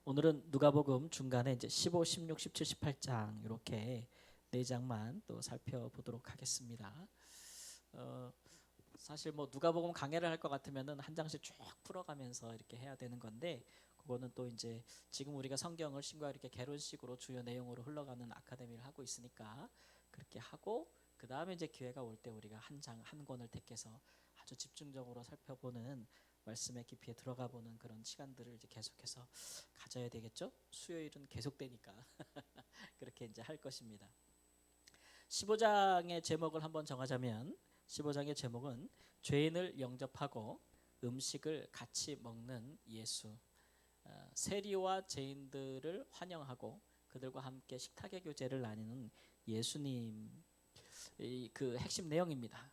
오늘은 누가복음 중간에 이제 15, 16, 17, 18장 이렇게 네 장만 또 살펴보도록 하겠습니다. 사실 뭐 누가복음 강해를 할 것 같으면은 한 장씩 쭉 풀어가면서 이렇게 해야 되는 건데 그거는 또 이제 지금 우리가 성경을 신과 이렇게 개론식으로 주요 내용으로 흘러가는 아카데미를 하고 있으니까 그렇게 하고 그 다음에 이제 기회가 올 때 우리가 한 장 한 권을 택해서 아주 집중적으로 살펴보는 말씀의 깊이에 들어가 보는 그런 시간들을 이제 계속해서 가져야 되겠죠. 수요일은 계속되니까 그렇게 이제 할 것입니다. 15장의 제목을 한번 정하자면 15장의 제목은 죄인을 영접하고 음식을 같이 먹는 예수. 세리와 죄인들을 환영하고 그들과 함께 식탁의 교제를 나누는 예수님, 그 핵심 내용입니다.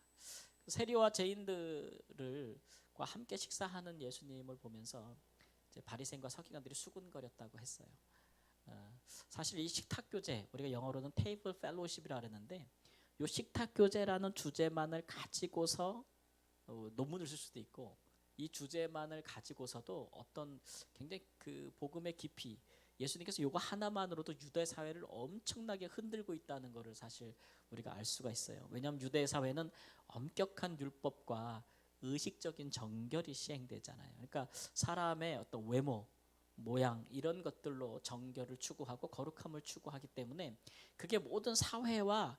세리와 죄인들과 함께 식사하는 예수님을 보면서 바리새인과 서기관들이 수군거렸다고 했어요. 사실 이 식탁 교제, 우리가 영어로는 테이블 펠로우십이라 그랬는데 이 식탁 교제라는 주제만을 가지고서 논문을 쓸 수도 있고 이 주제만을 가지고서도 어떤 굉장히 그 복음의 깊이, 예수님께서 이거 하나만으로도 유대 사회를 엄청나게 흔들고 있다는 것을 사실 우리가 알 수가 있어요. 왜냐하면 유대 사회는 엄격한 율법과 의식적인 정결이 시행되잖아요. 그러니까 사람의 어떤 외모, 모양 이런 것들로 정결을 추구하고 거룩함을 추구하기 때문에 그게 모든 사회와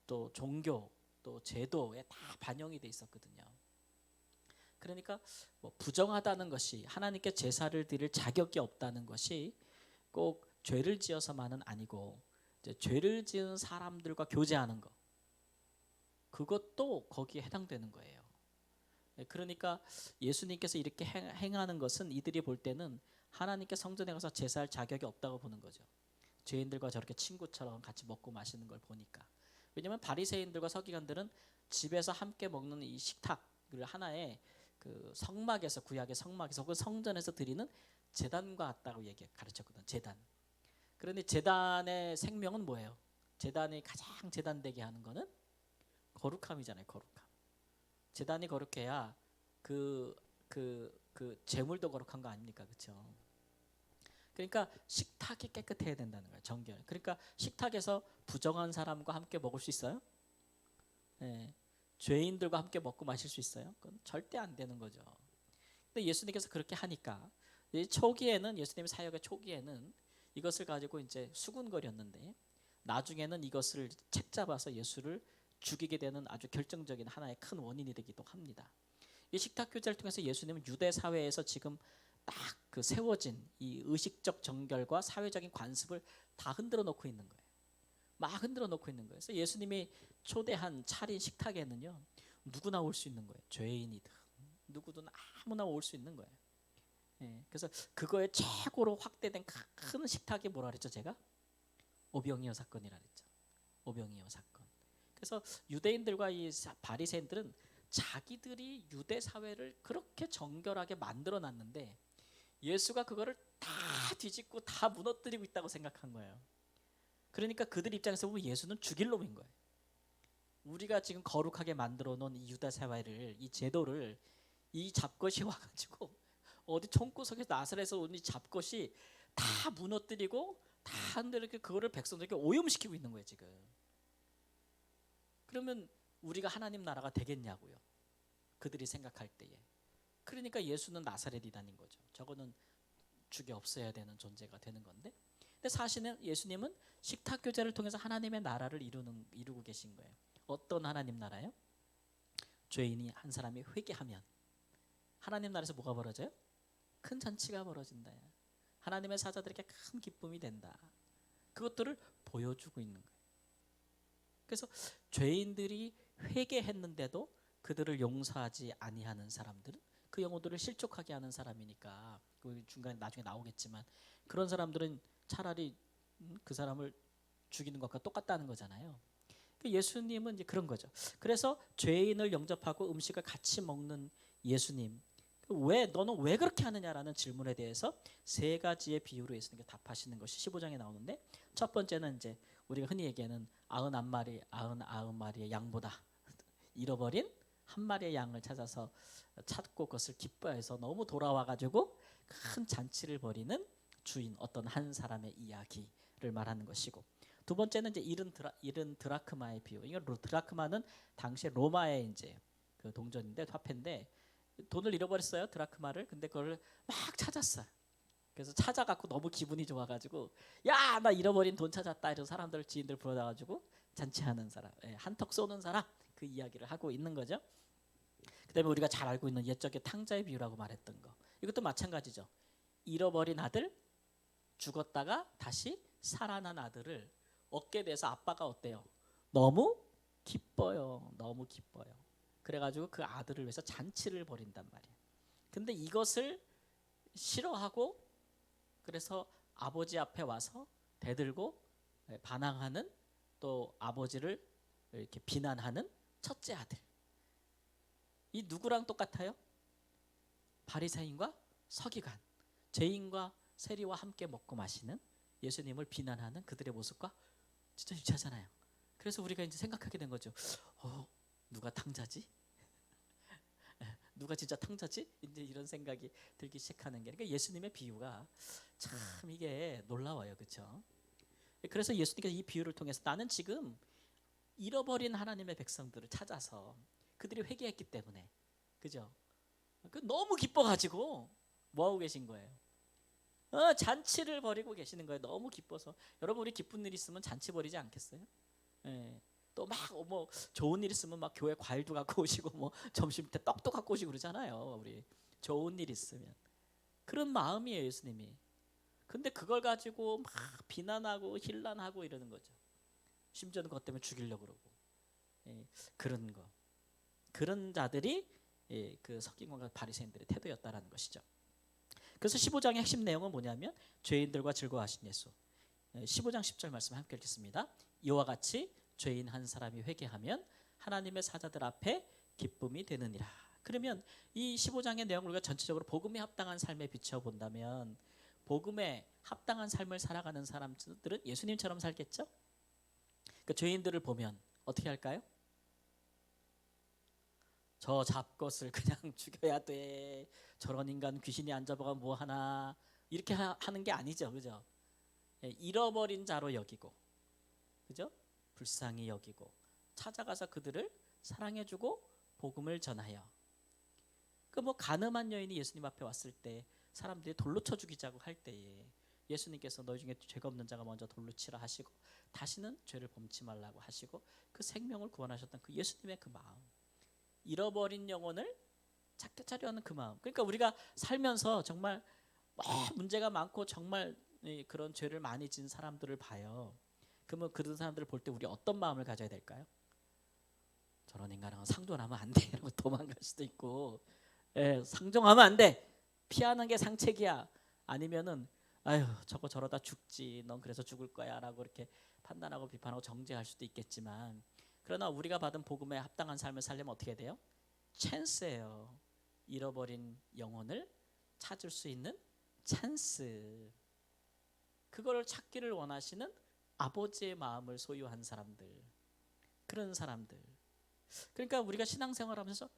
또 종교 또 제도에 다 반영이 돼 있었거든요. 그러니까 뭐 부정하다는 것이 하나님께 제사를 드릴 자격이 없다는 것이 꼭 죄를 지어서만은 아니고 이제 죄를 지은 사람들과 교제하는 것 그것도 거기에 해당되는 거예요. 그러니까 예수님께서 이렇게 행하는 것은 이들이 볼 때는 하나님께 성전에 가서 제사할 자격이 없다고 보는 거죠. 죄인들과 저렇게 친구처럼 같이 먹고 마시는 걸 보니까. 왜냐하면 바리새인들과 서기관들은 집에서 함께 먹는 이 식탁을 하나의 그 성막에서 구약의 성막에서 혹은 성전에서 드리는 제단과 같다고 가르쳤거든. 제단. 그런데 제단의 생명은 뭐예요? 제단이 가장 제단되게 하는 거는 거룩함이잖아요. 거룩함. 제단이 거룩해야 그 재물도 거룩한 거 아닙니까? 그렇죠? 그러니까 식탁이 깨끗해야 된다는 거예요. 정결. 그러니까 식탁에서 부정한 사람과 함께 먹을 수 있어요? 네. 죄인들과 함께 먹고 마실 수 있어요? 그건 절대 안 되는 거죠. 근데 예수님께서 그렇게 하니까 초기에는 예수님의 사역의 초기에는 이것을 가지고 이제 수군거렸는데 나중에는 이것을 책잡아서 예수를 죽이게 되는 아주 결정적인 하나의 큰 원인이 되기도 합니다. 이 식탁 교제를 통해서 예수님은 유대 사회에서 지금 딱 그 세워진 이 의식적 정결과 사회적인 관습을 다 흔들어 놓고 있는 거예요. 막 흔들어 놓고 있는 거예요. 그래서 예수님이 초대한 차린 식탁에는요 누구나 올 수 있는 거예요. 죄인이든 누구든 아무나 올 수 있는 거예요. 예, 그래서 그거에 최고로 확대된 큰 식탁이 뭐라 그랬죠? 제가 오병이어 사건이라 그랬죠. 오병이어 사건. 그래서 유대인들과 이 바리새인들은 자기들이 유대 사회를 그렇게 정결하게 만들어 놨는데 예수가 그거를 다 뒤집고 다 무너뜨리고 있다고 생각한 거예요. 그러니까 그들 입장에서 보면 예수는 죽일 놈인 거예요. 우리가 지금 거룩하게 만들어 놓은 이 유다 사회를, 이 제도를 이 잡것이 와가지고 어디 총구석에서 나사렛에서 온 이 잡것이 다 무너뜨리고 다 흔들게 그거를 백성들에게 오염시키고 있는 거예요 지금. 그러면 우리가 하나님 나라가 되겠냐고요. 그들이 생각할 때에. 그러니까 예수는 나사렛이다는 거죠. 저거는 죽여 없애야 되는 존재가 되는 건데. 근데 사실은 예수님은 식탁 교제를 통해서 하나님의 나라를 이루고 계신 거예요. 어떤 하나님 나라요? 죄인이 한 사람이 회개하면 하나님 나라에서 뭐가 벌어져요? 큰 잔치가 벌어진다. 하나님의 사자들에게 큰 기쁨이 된다. 그것들을 보여주고 있는 거예요. 그래서 죄인들이 회개했는데도 그들을 용서하지 아니하는 사람들은 그 영혼들을 실족하게 하는 사람이니까 그 중간에 나중에 나오겠지만 그런 사람들은 차라리 그 사람을 죽이는 것과 똑같다는 거잖아요. 예수님은 이제 그런 거죠. 그래서 죄인을 영접하고 음식을 같이 먹는 예수님. 왜 너는 왜 그렇게 하느냐라는 질문에 대해서 세 가지의 비유로 예수님께 답하시는 것이 15장에 나오는데 첫 번째는 이제 우리가 흔히 얘기하는 99마리의 양보다 잃어버린 한 마리의 양을 찾아서 찾고 그것을 기뻐해서 너무 돌아와 가지고 큰 잔치를 벌이는 주인 어떤 한 사람의 이야기를 말하는 것이고, 두 번째는 이제 잃은 드라크마의 비유. 이거 드라크마는 당시 로마의 이제 그 동전인데, 화폐인데, 돈을 잃어버렸어요, 드라크마를. 근데 그걸 막 찾았어요. 그래서 찾아갖고 너무 기분이 좋아가지고, 야, 나 잃어버린 돈 찾았다, 이런 사람들, 지인들 불러다가지고 잔치하는 사람, 한턱 쏘는 사람, 그 이야기를 하고 있는 거죠. 그다음에 우리가 잘 알고 있는 옛적의 탕자의 비유라고 말했던 거, 이것도 마찬가지죠. 잃어버린 아들, 죽었다가 다시 살아난 아들을 얻게 돼서 아빠가 어때요? 너무 기뻐요. 너무 기뻐요. 그래가지고 그 아들을 위해서 잔치를 벌인단 말이에요. 근데 이것을 싫어하고, 그래서 아버지 앞에 와서 대들고 반항하는, 또 아버지를 이렇게 비난하는 첫째 아들. 이 누구랑 똑같아요? 바리새인과 서기관, 죄인과 세리와 함께 먹고 마시는, 예수님을 비난하는 그들의 모습과 진짜 유치하잖아요. 그래서 우리가 이제 생각하게 된 거죠. 누가 탕자지? 누가 진짜 탕자지? 이제 이런 생각이 들기 시작하는 게, 그러니까 예수님의 비유가 참 이게 놀라워요, 그렇죠? 그래서 예수님께서 이 비유를 통해서 나는 지금 잃어버린 하나님의 백성들을 찾아서 그들이 회개했기 때문에, 그죠? 너무 기뻐가지고 뭐 하고 계신 거예요? 잔치를 벌이고 계시는 거예요. 너무 기뻐서. 여러분, 우리 기쁜 일 있으면 잔치 벌이지 않겠어요? 예. 또 막 뭐 좋은 일 있으면 막 교회 과일도 갖고 오시고, 뭐 점심 때 떡도 갖고 오시고 그러잖아요. 우리 좋은 일 있으면 그런 마음이에요, 예수님이. 근데 그걸 가지고 막 비난하고 힐난하고 이러는 거죠. 심지어는 그것 때문에 죽이려고 그러고. 그런 거, 그런 자들이 그 서기관과 바리새인들의 태도였다라는 것이죠. 그래서 15장의 핵심 내용은 뭐냐면, 죄인들과 즐거워하신 예수. 15장 10절 말씀 함께 읽겠습니다. 이와 같이 죄인 한 사람이 회개하면 하나님의 사자들 앞에 기쁨이 되느니라. 그러면 이 15장의 내용을 우리가 전체적으로 복음에 합당한 삶에 비춰본다면, 복음에 합당한 삶을 살아가는 사람들은 예수님처럼 살겠죠? 그 죄인들을 보면 어떻게 할까요? 저 잡것을 그냥 죽여야 돼. 저런 인간 귀신이 안 잡아가 뭐 하나. 이렇게 하는 게 아니죠, 그죠? 잃어버린 자로 여기고, 그죠? 불쌍히 여기고 찾아가서 그들을 사랑해주고 복음을 전하여. 그 뭐 가늠한 여인이 예수님 앞에 왔을 때 사람들이 돌로 쳐 죽이자고 할 때에 예수님께서 너희 중에 죄가 없는 자가 먼저 돌로 치라 하시고, 다시는 죄를 범치 말라고 하시고, 그 생명을 구원하셨던 그 예수님의 그 마음, 잃어버린 영혼을 찾게 차려 하는 그 마음. 그러니까 우리가 살면서 정말 문제가 많고 정말 그런 죄를 많이 지은 사람들을 봐요. 그러면 그런 사람들을 볼 때 우리 어떤 마음을 가져야 될까요? 저런 인간은 상종하면 안 돼 이러고 도망갈 수도 있고, 상종하면 안 돼, 피하는 게 상책이야, 아니면은 아유 저거 저러다 죽지, 넌 그래서 죽을 거야 라고 이렇게 판단하고 비판하고 정죄할 수도 있겠지만, 그러나 우리가 받은 복음에 합당한 삶을 살려면 어떻게 돼요? 찬스예요. 잃어버린 영혼을 찾을 수 있는 찬스. 그걸 찾기를 원하시는 아버지의 마음을 소유한 사람들, 그런 사람들. 그러니까 우리가 신앙생활하면서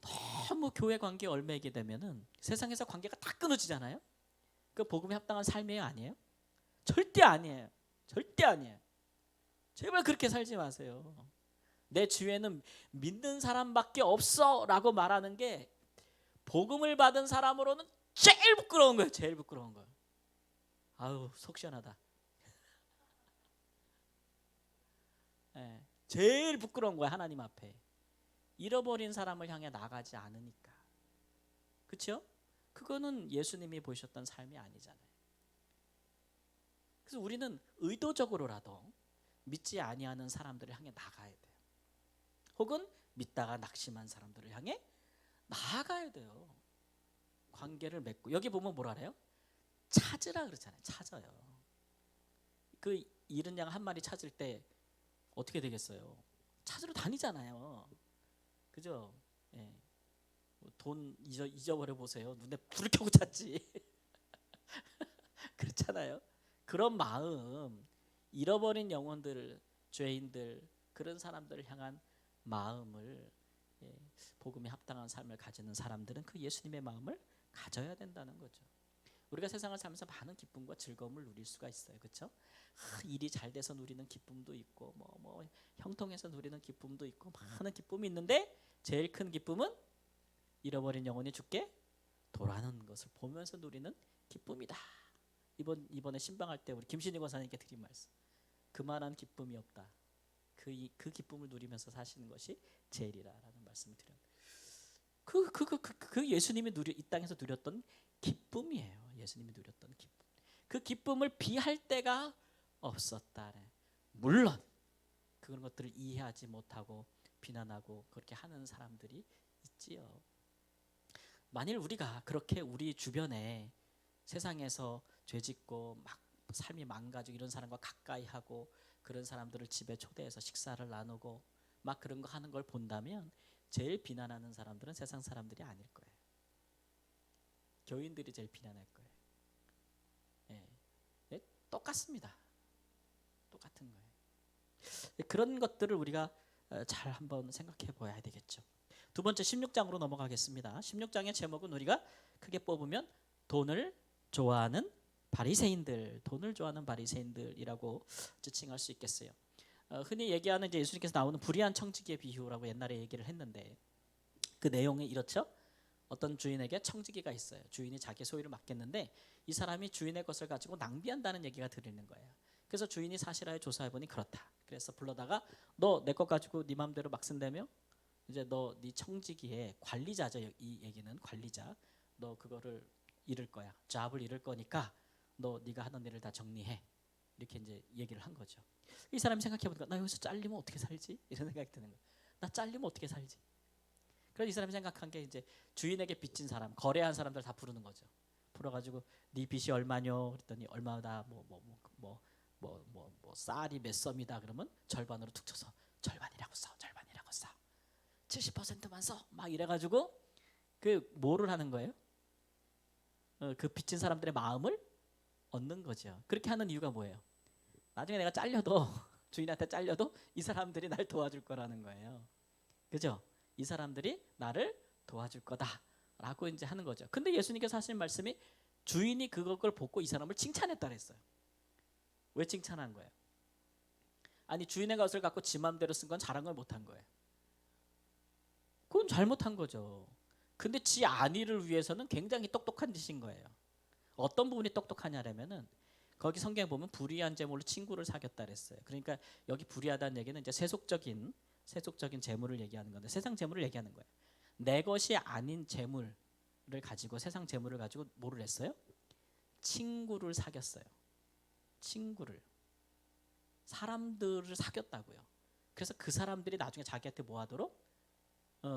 너무 교회 관계에 얽매이게 되면은 세상에서 관계가 다 끊어지잖아요. 그 복음에 합당한 삶이에요, 아니에요? 절대 아니에요. 절대 아니에요. 제발 그렇게 살지 마세요. 내 주위에는 믿는 사람밖에 없어 라고 말하는 게 복음을 받은 사람으로는 제일 부끄러운 거예요. 제일 부끄러운 거예요. 아우 속 시원하다. 제일 부끄러운 거야, 하나님 앞에. 잃어버린 사람을 향해 나가지 않으니까. 그렇죠? 그거는 예수님이 보셨던 삶이 아니잖아요. 그래서 우리는 의도적으로라도 믿지 아니하는 사람들을 향해 나가야 돼요. 혹은 믿다가 낙심한 사람들을 향해 나아가야 돼요. 관계를 맺고. 여기 보면 뭐라 그래요? 찾으라 그러잖아요. 찾아요. 그 잃은 양 한 마리 찾을 때 어떻게 되겠어요? 찾으러 다니잖아요. 그죠? 돈 잊어버려 보세요. 눈에 불을 켜고 찾지. 그렇잖아요. 그런 마음, 잃어버린 영혼들, 죄인들, 그런 사람들을 향한 마음을, 복음에 합당한 삶을 가지는 사람들은 그 예수님의 마음을 가져야 된다는 거죠. 우리가 세상을 살면서 많은 기쁨과 즐거움을 누릴 수가 있어요. 그렇죠? 일이 잘 돼서 누리는 기쁨도 있고 뭐 형통해서 누리는 기쁨도 있고 많은 기쁨이 있는데 제일 큰 기쁨은 잃어버린 영혼이 주께 돌아오는 것을 보면서 누리는 기쁨이다. 이번에 신방할 때 우리 김신희 권사님께 드린 말씀. 그만한 기쁨이 없다. 그 기쁨을 누리면서 사시는 것이 제일이라라는 말씀을 드려요. 그 예수님이 이 땅에서 누렸던 기쁨이에요. 예수님이 누렸던 기쁨. 그 기쁨을 비할 때가 없었다. 물론 그런 것들을 이해하지 못하고 비난하고 그렇게 하는 사람들이 있지요. 만일 우리가 그렇게 우리 주변에 세상에서 죄짓고 막 삶이 망가지고 이런 사람과 가까이 하고 그런 사람들을 집에 초대해서 식사를 나누고 막 그런 거 하는 걸 본다면 제일 비난하는 사람들은 세상 사람들이 아닐 거예요. 교인들이 제일 비난할 거예요. 예, 똑같습니다. 똑같은 거예요. 그런 것들을 우리가 잘 한번 생각해 봐야 되겠죠. 두 번째 16장으로 넘어가겠습니다. 16장의 제목은 우리가 크게 뽑으면 돈을 좋아하는 바리새인들, 돈을 좋아하는 바리새인들이라고 지칭할 수 있겠어요. 흔히 얘기하는 이제 예수님께서 나오는 불의한 청지기의 비유라고 옛날에 얘기를 했는데 그 내용이 이렇죠. 어떤 주인에게 청지기가 있어요. 주인이 자기 소유를 맡겼는데 이 사람이 주인의 것을 가지고 낭비한다는 얘기가 들리는 거예요. 그래서 주인이 사실하에 조사해 보니 그렇다. 그래서 불러다가 너 내 것 가지고 네 마음대로 막 쓴다며? 이제 너 네 청지기의 관리자죠. 이 얘기는 관리자. 너 그거를 잃을 거야. 잡을 잃을 거니까 너 네가 하던 일을 다 정리해. 이렇게 이제 얘기를 한 거죠. 이 사람이 생각해 보니까 나 여기서 잘리면 어떻게 살지? 이런 생각이 드는 거예요. 나 잘리면 어떻게 살지? 그래서 이 사람이 생각한 게 이제 주인에게 빚진 사람, 거래한 사람들 다 부르는 거죠. 불러가지고 네 빚이 얼마뇨? 그랬더니 얼마다 쌀이 몇 섬이다 그러면 절반으로 툭 쳐서 절반이라고 써, 절반이라고 써. 70%만 써. 막 이래가지고 그 뭐를 하는 거예요? 그 빚진 사람들의 마음을 얻는 거죠. 그렇게 하는 이유가 뭐예요? 나중에 내가 잘려도 주인한테 잘려도 이 사람들이 날 도와줄 거라는 거예요. 그죠? 이 사람들이 나를 도와줄 거다라고 이제 하는 거죠. 근데 예수님께서 하신 말씀이 주인이 그걸 보고 이 사람을 칭찬했다 그랬어요. 왜 칭찬한 거예요? 아니 주인의 것을 갖고 지 마음대로 쓴 건 잘한 걸 못한 거예요. 그건 잘못한 거죠. 근데 지 안위를 위해서는 굉장히 똑똑한 짓인 거예요. 어떤 부분이 똑똑하냐면은 거기 성경에 보면 불의한 재물로 친구를 사귀었다 그랬어요. 그러니까 여기 불의하다는 얘기는 이제 세속적인 재물을 얘기하는 건데 세상 재물을 얘기하는 거예요. 내 것이 아닌 재물을 가지고 세상 재물을 가지고 뭐를 했어요? 친구를 사귀었어요. 친구를 사람들을 사귀었다고요. 그래서 그 사람들이 나중에 자기한테 뭐 하도록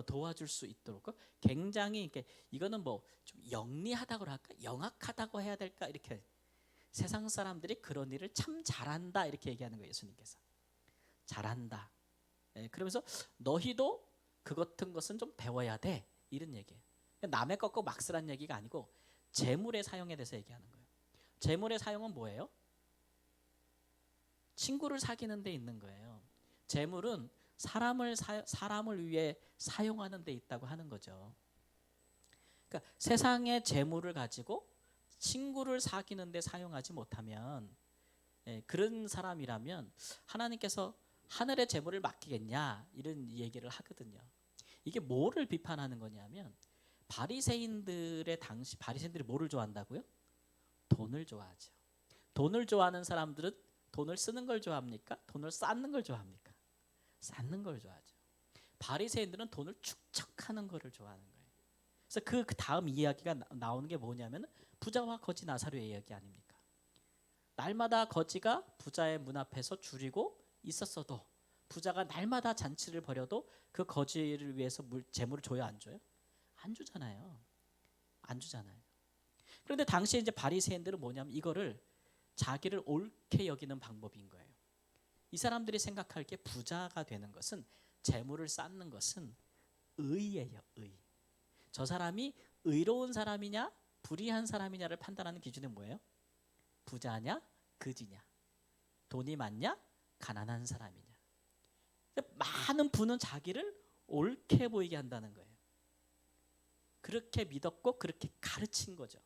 도와줄 수 있도록 굉장히 이렇게 이거는 뭐 좀 영리하다고 할까 영악하다고 해야 될까 이렇게 세상 사람들이 그런 일을 참 잘한다 이렇게 얘기하는 거예요. 예수님께서 잘한다. 그러면서 너희도 그 같은 것은 좀 배워야 돼 이런 얘기예요. 남의 것 거 막 쓰라는 얘기가 아니고 재물의 사용에 대해서 얘기하는 거예요. 재물의 사용은 뭐예요? 친구를 사귀는 데 있는 거예요. 재물은 사람을 위해 사용하는 데 있다고 하는 거죠. 그러니까 세상의 재물을 가지고 친구를 사귀는 데 사용하지 못하면 그런 사람이라면 하나님께서 하늘의 재물을 맡기겠냐 이런 얘기를 하거든요. 이게 뭐를 비판하는 거냐면 바리새인들의 당시 바리새인들이 뭐를 좋아한다고요? 돈을 좋아하죠. 돈을 좋아하는 사람들은 돈을 쓰는 걸 좋아합니까? 돈을 쌓는 걸 좋아합니까? 쌓는 걸 좋아하죠. 바리새인들은 돈을 축적하는 것을 좋아하는 거예요. 그래서 그 다음 이야기가 나오는 게 뭐냐면 부자와 거지 나사로의 이야기 아닙니까? 날마다 거지가 부자의 문 앞에서 줄이고 있었어도 부자가 날마다 잔치를 벌여도 그 거지를 위해서 재물을 줘요, 안 줘요? 안 주잖아요. 안 주잖아요. 그런데 당시에 이제 바리새인들은 뭐냐면 이거를 자기를 옳게 여기는 방법인 거예요. 이 사람들이 생각할 게 부자가 되는 것은 재물을 쌓는 것은 의예요, 의. 저 사람이 의로운 사람이냐 불의한 사람이냐를 판단하는 기준은 뭐예요? 부자냐 거지냐, 돈이 많냐 가난한 사람이냐. 많은 부는 자기를 옳게 보이게 한다는 거예요. 그렇게 믿었고 그렇게 가르친 거죠.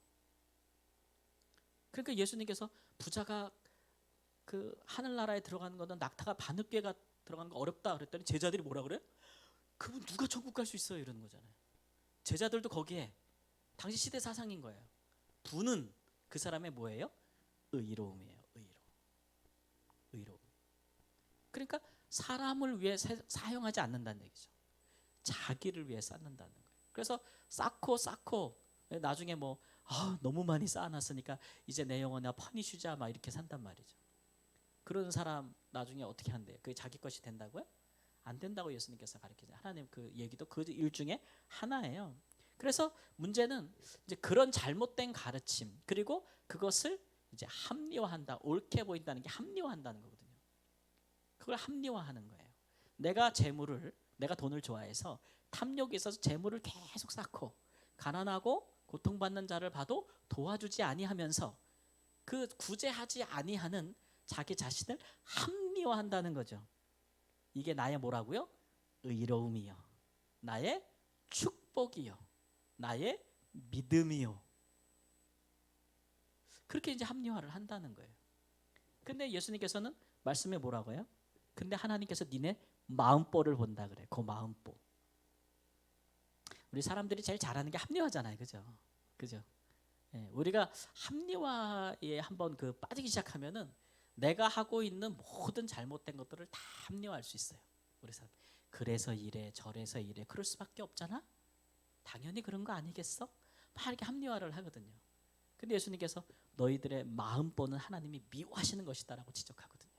그러니까 예수님께서 부자가 그 하늘나라에 들어가는 거는 낙타가 바늘개가 들어가는 거 어렵다 그랬더니 제자들이 뭐라 그래? 그분 누가 천국 갈 수 있어요? 이러는 거잖아요. 제자들도 거기에 당시 시대 사상인 거예요. 부는 그 사람의 뭐예요? 의로움이에요. 의로움. 그러니까 사람을 위해 사용하지 않는다는 얘기죠. 자기를 위해 쌓는다는 거예요. 그래서 쌓고 나중에 뭐 너무 많이 쌓아놨으니까 이제 내 영혼아 편히 쉬자 막 이렇게 산단 말이죠. 그런 사람 나중에 어떻게 한대요? 그게 자기 것이 된다고요? 안 된다고 예수님께서 가르치잖아요. 하나님 그 얘기도 그 일 중에 하나예요. 그래서 문제는 이제 그런 잘못된 가르침 그리고 그것을 이제 합리화한다. 옳게 보인다는 게 합리화한다는 거거든요. 그걸 합리화하는 거예요. 내가 돈을 좋아해서 탐욕이 있어서 재물을 계속 쌓고 가난하고 고통받는 자를 봐도 도와주지 아니하면서 그 구제하지 아니하는 자기 자신을 합리화한다는 거죠. 이게 나의 뭐라고요? 의로움이요. 나의 축복이요. 나의 믿음이요. 그렇게 이제 합리화를 한다는 거예요. 근데 예수님께서는 말씀에 뭐라고요? 근데 하나님께서 니네 마음보를 본다 그래. 그 마음보. 우리 사람들이 제일 잘하는 게 합리화잖아요. 그죠? 예, 우리가 합리화에 한번 그 빠지기 시작하면은 내가 하고 있는 모든 잘못된 것들을 다 합리화할 수 있어요. 우리 사람. 그래서 이래 저래서 이래 그럴 수밖에 없잖아. 당연히 그런 거 아니겠어? 막 이렇게 합리화를 하거든요. 근데 예수님께서 너희들의 마음보는 하나님이 미워하시는 것이다라고 지적하거든요.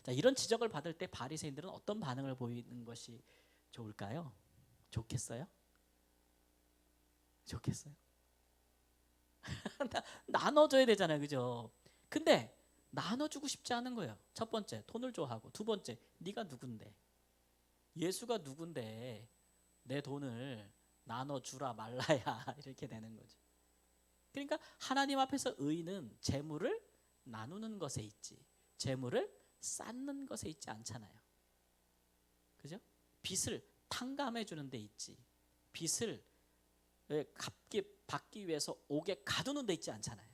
자, 이런 지적을 받을 때 바리새인들은 어떤 반응을 보이는 것이 좋을까요? 좋겠어요? 나눠줘야 되잖아요, 그죠? 근데 나눠주고 싶지 않은 거예요. 첫 번째, 돈을 좋아하고. 두 번째, 네가 누군데? 예수가 누군데 내 돈을 나눠주라 말라야 이렇게 되는 거죠. 그러니까 하나님 앞에서 의는 재물을 나누는 것에 있지 재물을 쌓는 것에 있지 않잖아요. 그죠? 빚을 탕감해 주는 데 있지 빚을 갚기 받기 위해서 옥에 가두는 데 있지 않잖아요.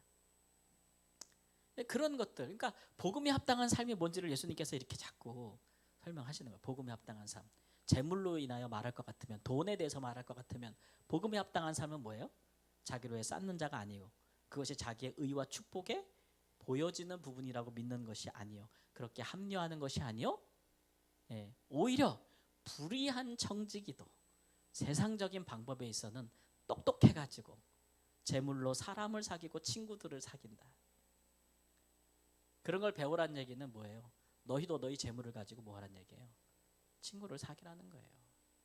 그런 것들, 그러니까 복음에 합당한 삶이 뭔지를 예수님께서 이렇게 자꾸 설명하시는 거예요. 복음에 합당한 삶. 재물로 인하여 말할 것 같으면, 돈에 대해서 말할 것 같으면 복음에 합당한 삶은 뭐예요? 자기를 위해 쌓는 자가 아니요 그것이 자기의 의와 축복에 보여지는 부분이라고 믿는 것이 아니요 그렇게 합리화하는 것이 아니요 오히려 불의한 청지기도 세상적인 방법에 있어서는 똑똑해가지고 재물로 사람을 사귀고 친구들을 사귄다. 그런 걸 배우라는 얘기는 뭐예요? 너희도 너희 재물을 가지고 뭐 하라는 얘기예요? 친구를 사귀라는 거예요.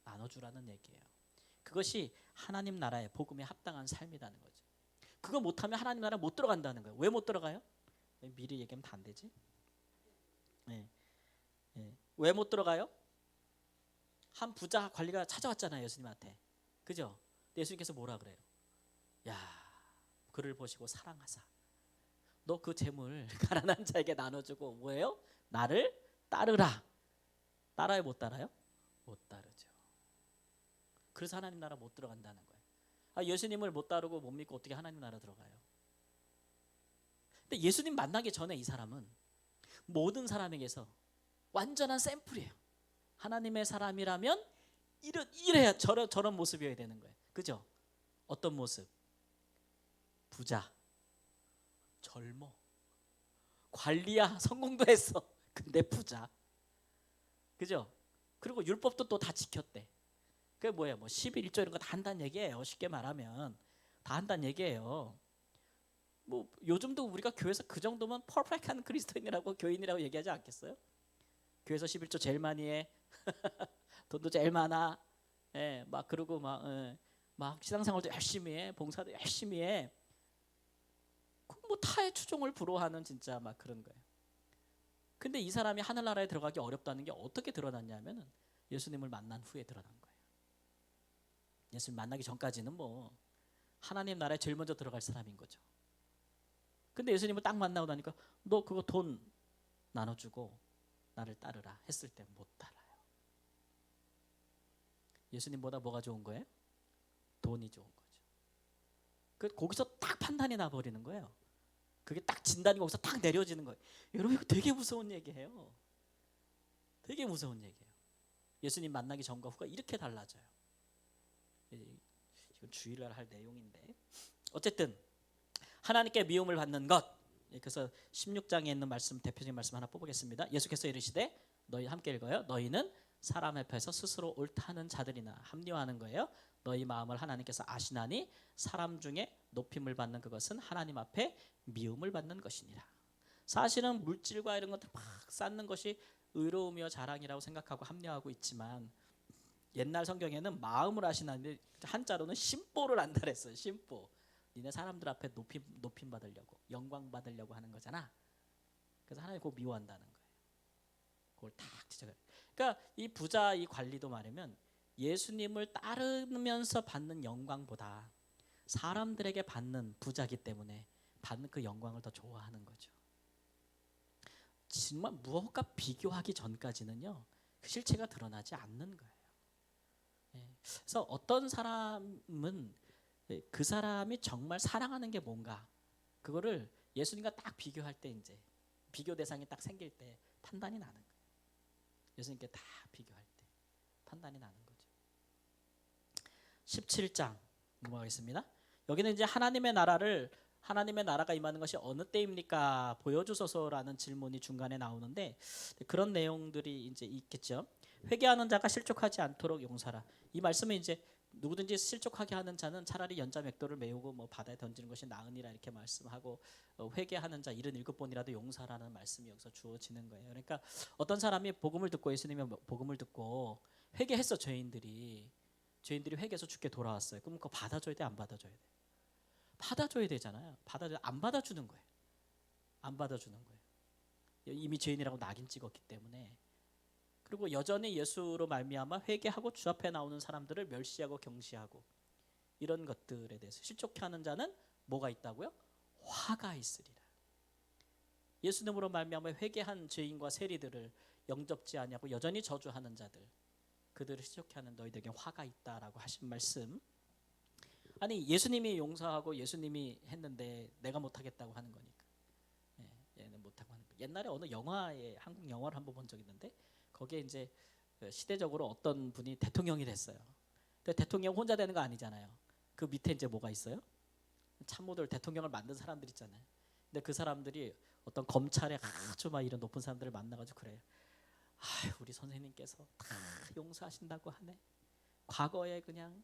나눠주라는 얘기예요. 그것이 하나님 나라의 복음에 합당한 삶이라는 거죠. 그거 못하면 하나님 나라 못 들어간다는 거예요. 왜 못 들어가요? 미리 얘기하면 다 안 되지. 왜 못 들어가요? 한 부자 관리가 찾아왔잖아요, 예수님한테. 그죠? 예수님께서 뭐라 그래요? 야, 그를 보시고 사랑하사. 너 그 재물 가난한 자에게 나눠주고 뭐예요? 나를 따르라. 따라요, 못 따라요? 못 따르죠. 그래서 하나님 나라 못 들어간다는 거예요. 예수님을 못 따르고 못 믿고 어떻게 하나님 나라 들어가요? 근데 예수님 만나기 전에 이 사람은 모든 사람에게서 완전한 샘플이에요. 하나님의 사람이라면 이래야 저런 모습이어야 되는 거예요. 그죠? 어떤 모습? 부자, 젊어, 관리야 성공도 했어. 근데 부자. 그죠? 그리고 율법도 또 다 지켰대. 그게 뭐예요? 뭐 11조 이런 거 다 한다는 얘기예요. 쉽게 말하면 다 한다는 얘기예요. 뭐 요즘도 우리가 교회에서 그 정도면 퍼펙트한 그리스도인이라고 교인이라고 얘기하지 않겠어요? 교회에서 11조 제일 많이 해. 돈도 제일 많아. 막 그러고 막 신앙생활도 열심히 해. 봉사도 열심히 해. 뭐 타의 추종을 불허하는 진짜 막 그런 거예요. 근데 이 사람이 하늘나라에 들어가기 어렵다는 게 어떻게 드러났냐면은 예수님을 만난 후에 드러난 거예요. 예수님 만나기 전까지는 뭐 하나님 나라에 제일 먼저 들어갈 사람인 거죠. 근데 예수님을 딱 만나고 나니까 너 그거 돈 나눠주고 나를 따르라 했을 때 못 따라요. 예수님보다 뭐가 좋은 거예요? 돈이 좋은 거죠. 거기서 딱 판단이 나버리는 거예요. 그게 딱 진단이 거기서 딱 내려지는 거예요. 여러분 이거 되게 무서운 얘기예요. 되게 무서운 얘기예요. 예수님 만나기 전과 후가 이렇게 달라져요. 이건 주의를 할 내용인데 어쨌든 하나님께 미움을 받는 것. 그래서 16장에 있는 말씀, 대표적인 말씀 하나 뽑겠습니다. 예수께서 이르시되, 너희 함께 읽어요. 너희는 사람 앞에서 스스로 옳다는 자들이나, 합리화하는 거예요. 너희 마음을 하나님께서 아시나니 사람 중에 높임을 받는 그것은 하나님 앞에 미움을 받는 것이니라. 사실은 물질과 이런 것들 막 쌓는 것이 의로우며 자랑이라고 생각하고 합리화하고 있지만, 옛날 성경에는 마음을 아시나니 한자로는 심보를 안다 그랬어요. 심보. 니네 사람들 앞에 높임 받으려고, 영광 받으려고 하는 거잖아. 그래서 하나님 그거 미워한다는 거예요. 그걸 탁 지적해요. 그러니까 이 부자 이 관리도 말하면 예수님을 따르면서 받는 영광보다 사람들에게 받는, 부자기 때문에 받는 그 영광을 더 좋아하는 거죠. 정말 무엇과 비교하기 전까지는요, 그 실체가 드러나지 않는 거예요. 그래서 어떤 사람은 그 사람이 정말 사랑하는 게 뭔가, 그거를 예수님과 딱 비교할 때, 이제 비교 대상이 딱 생길 때 판단이 나는 거예요. 예수님께 다 비교할 때 판단이 나는 거죠. 17장 넘어가겠습니다. 여기는 이제 하나님의 나라가 임하는 것이 어느 때입니까? 보여주소서라는 질문이 중간에 나오는데, 그런 내용들이 이제 있겠죠. 회개하는 자가 실족하지 않도록 용서하라. 이 말씀은 이제 누구든지 실족하게 하는 자는 차라리 연자 맥도를 메우고 뭐 바다에 던지는 것이 나으니라 이렇게 말씀하고, 회개하는 자 77번이라도 용서하라는 말씀이 여기서 주어지는 거예요. 그러니까 어떤 사람이 복음을 듣고, 예수님의 복음을 듣고 회개했어. 죄인들이 회개해서 죽게 돌아왔어요. 그럼 그거 받아줘야 돼, 안 받아줘야 돼? 받아줘야 되잖아요. 안 받아주는 거예요. 안 받아주는 거예요. 이미 죄인이라고 낙인 찍었기 때문에. 그리고 여전히 예수로 말미암아 회개하고 주 앞에 나오는 사람들을 멸시하고 경시하고, 이런 것들에 대해서 실족해 하는 자는 뭐가 있다고요? 화가 있으리라. 예수님으로 말미암아 회개한 죄인과 세리들을 영접지 아니하고 여전히 저주하는 자들, 그들을 실족해 하는 너희들에게 화가 있다라고 하신 말씀. 아니, 예수님이 용서하고 예수님이 했는데 내가 못하겠다고 하는 거니까. 얘는 못하고 하는 거. 옛날에 어느 영화에, 한국 영화를 한번 본 적 있는데, 거기에 이제 시대적으로 어떤 분이 대통령이 됐어요. 근데 대통령 혼자 되는 거 아니잖아요. 그 밑에 이제 뭐가 있어요? 참모들, 대통령을 만든 사람들 있잖아요. 근데 그 사람들이 어떤 검찰에 아주 막 이런 높은 사람들을 만나가지고 그래요. 우리 선생님께서 다 용서하신다고 하네. 과거에 그냥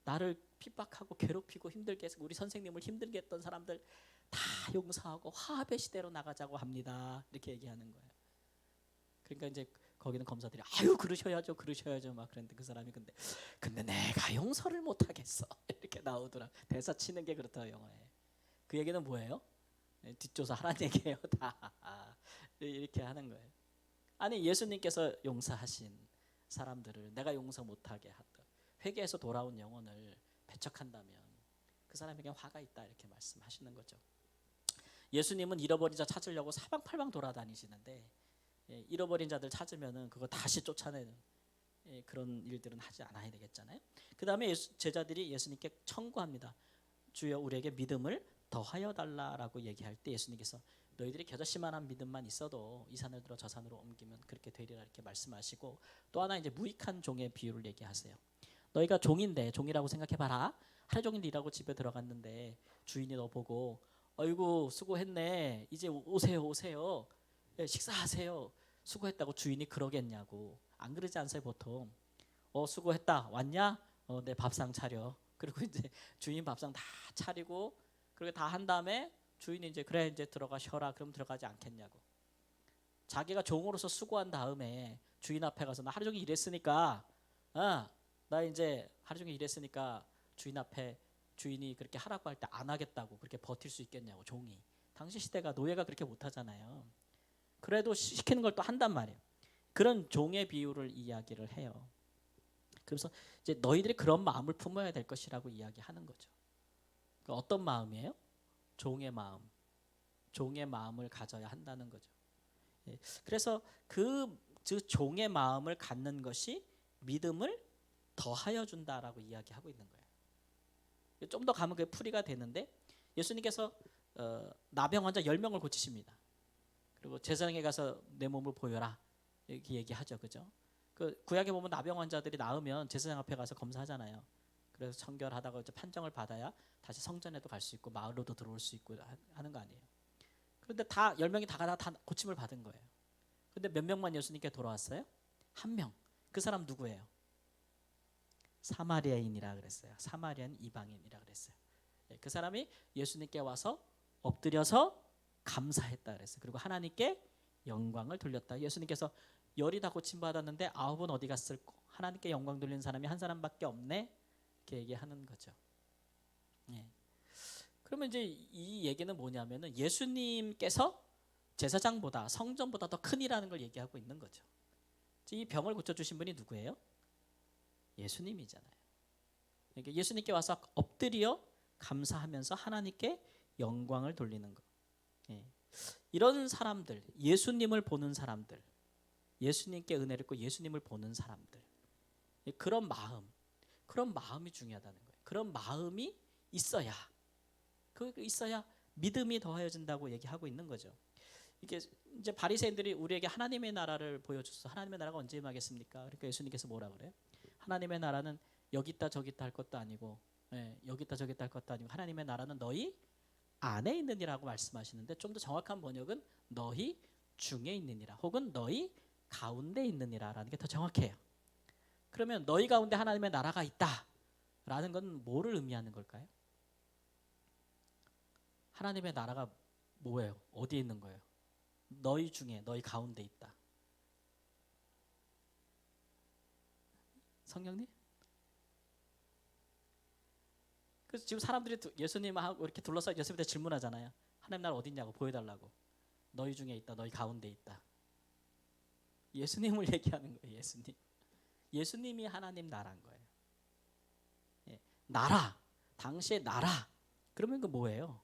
나를 핍박하고 괴롭히고 힘들게 해서 우리 선생님을 힘들게 했던 사람들 다 용서하고 화합의 시대로 나가자고 합니다. 이렇게 얘기하는 거예요. 그러니까 이제 거기는 검사들이 그러셔야죠 막 그랬는데, 그 사람이 근데 내가 용서를 못 하겠어 이렇게 나오더라. 대사 치는 게 그렇다 영화에. 그 얘기는 뭐예요? 뒷조사 하라는 얘기예요. 다 이렇게 하는 거예요. 아니, 예수님께서 용서하신 사람들을 내가 용서 못하게 하다, 회개해서 돌아온 영혼을 배척한다면 그 사람에게 화가 있다, 이렇게 말씀하시는 거죠. 예수님은 잃어버린 자 찾으려고 사방팔방 돌아다니시는데, 잃어버린 자들 찾으면은 그거 다시 쫓아내는 그런 일들은 하지 않아야 되겠잖아요. 그 다음에 제자들이 예수님께 청구합니다. 주여 우리에게 믿음을 더하여 달라라고 얘기할 때, 예수님께서 너희들이 겨자씨만한 믿음만 있어도 이 산을 들어 저 산으로 옮기면 그렇게 되리라 이렇게 말씀하시고, 또 하나 이제 무익한 종의 비유를 얘기하세요. 너희가 종인데, 종이라고 생각해봐라. 하루 종일 일하고 집에 들어갔는데 주인이 너 보고 아이고 수고했네, 이제 오세요, 식사하세요, 수고했다고 주인이 그러겠냐고. 안 그러지 않으세요 보통? 수고했다, 왔냐? 내 밥상 차려. 그리고 이제 주인 밥상 다 차리고, 그리고 다 한 다음에 주인이 이제 그래 이제 들어가 쉬어라, 그럼 들어가지 않겠냐고. 자기가 종으로서 수고한 다음에 주인 앞에 가서 나 하루 종일 일했으니까, 나 이제 하루 종일 일했으니까 주인 앞에 주인이 그렇게 하라고 할 때 안 하겠다고 그렇게 버틸 수 있겠냐고. 종이, 당시 시대가 노예가 그렇게 못하잖아요. 그래도 시키는 걸 또 한단 말이에요. 그런 종의 비유를 이야기를 해요. 그래서 이제 너희들이 그런 마음을 품어야 될 것이라고 이야기하는 거죠. 그러니까 어떤 마음이에요? 종의 마음. 종의 마음을 가져야 한다는 거죠. 그래서 그 종의 마음을 갖는 것이 믿음을 더하여 준다라고 이야기하고 있는 거예요. 좀 더 가면 그게 풀이가 되는데, 예수님께서 나병 환자 10명을 고치십니다. 그리고 제사장에 가서 내 몸을 보여라 이렇게 얘기하죠, 그죠? 그 구약에 보면 나병 환자들이 나으면 제사장 앞에 가서 검사하잖아요. 그래서 청결하다고 이제 판정을 받아야 다시 성전에도 갈 수 있고 마을로도 들어올 수 있고 하는 거 아니에요. 그런데 다 10명이 다 고침을 받은 거예요. 근데 몇 명만 예수님께 돌아왔어요? 한 명. 그 사람 누구예요? 사마리아인이라 그랬어요. 사마리아인 이방인이라 그랬어요. 그 사람이 예수님께 와서 엎드려서 감사했다 그랬어요. 그리고 하나님께 영광을 돌렸다. 예수님께서 10이 다 고침 받았는데 9은 어디 갔을까? 하나님께 영광 돌리는 사람이 한 사람밖에 없네. 이렇게 얘기하는 거죠. 예. 그러면 이제 이 얘기는 뭐냐면은 예수님께서 제사장보다 성전보다 더 큰이라는 걸 얘기하고 있는 거죠. 이 병을 고쳐주신 분이 누구예요? 예수님이잖아요. 그러니까 예수님께 와서 엎드려 감사하면서 하나님께 영광을 돌리는 것. 예. 이런 사람들, 예수님을 보는 사람들, 예수님께 은혜를 입고 예수님을 보는 사람들, 그런 마음이 중요하다는 거예요. 그런 마음이 있어야, 믿음이 더하여진다고 얘기하고 있는 거죠. 이게 이제 바리새인들이 우리에게 하나님의 나라를 보여줘서 하나님의 나라가 언제 임하겠습니까? 그러니까 예수님께서 뭐라 그래요? 하나님의 나라는 여기 있다 저기 있다 할 것도 아니고, 여기 있다 저기 있다 할 것도 아니고 하나님의 나라는 너희 안에 있느니라고 말씀하시는데 좀 더 정확한 번역은 너희 중에 있느니라 혹은 너희 가운데 있느니라라는 게 더 정확해요. 그러면 너희 가운데 하나님의 나라가 있다라는 건 뭐를 의미하는 걸까요? 하나님의 나라가 뭐예요? 어디에 있는 거예요? 너희 중에 너희 가운데 있다. 성령님? 그래서 지금 사람들이 예수님하고 이렇게 둘러싸여 예수님한테 질문하잖아요. 하나님 나라 어디 있냐고 보여달라고. 너희 중에 있다. 너희 가운데 있다. 예수님을 얘기하는 거예요. 예수님이 하나님 나라인 거예요. 예. 나라. 당시의 나라. 그러면 그 뭐예요?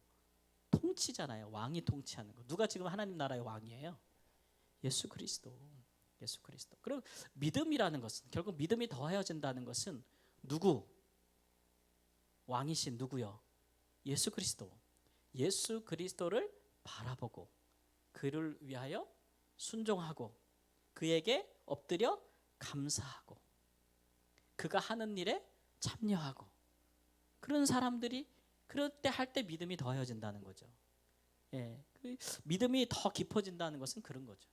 통치잖아요. 왕이 통치하는 거. 누가 지금 하나님 나라의 왕이에요? 예수 그리스도. 그리고 믿음이라는 것은 결국 믿음이 더하여진다는 것은 누구? 왕이신 누구요? 예수 그리스도. 예수 그리스도를 바라보고 그를 위하여 순종하고 그에게 엎드려 감사하고 그가 하는 일에 참여하고 그런 사람들이 그럴 때 할 때 믿음이 더하여진다는 거죠. 예, 그 믿음이 더 깊어진다는 것은 그런 거죠.